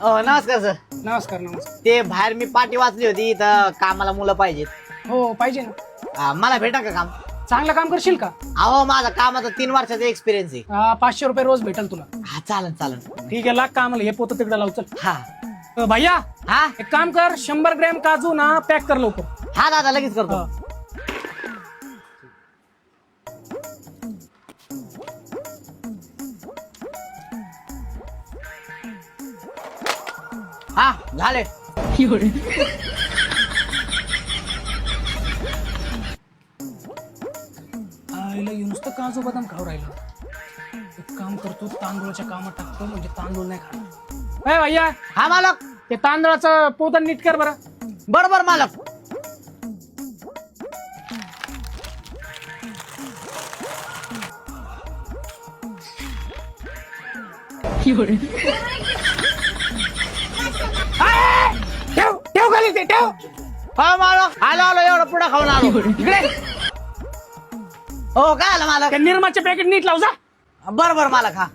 नमस्कार सर. नमस्कार नमस्कार. ते बाहेर मी पाटी वाचली होती इथं कामाला मुलं पाहिजेत. हो पाहिजे ना. मला भेटा का काम? चांगलं काम करशील का? अहो माझा कामाचा 3 वर्षाचा एक्सपिरियन्स आहे. 500 रुपये रोज भेटेल तुला. हा चालन चालन. ठीक आहे, लाग कामाला. हे पोतं तिकडे लाव. चल हा भैया, हा एक काम कर, 100 ग्रॅम काजू ना पॅक कर लवकर. हा दादा लगेच करतो. हा झाले. आईला नुसतं काजू बदाम खाऊ राहिलं. एक काम करतो, तांदूळाच्या कामात टाकतो, म्हणजे तांदूळ नाही खाणार. ए भैया, हा मालक. ते तांदळाचं पोतं नीट कर बरं. बरोबर मालक. ठेव ठेव खाली ते ठेव. हा मालक आलो आलो एवढं पुढे खाऊन आलो. इकडे हो काय आलं मालक? ते निरमाचे पॅकेट नीट लाव जा. बरोबर मालक. हा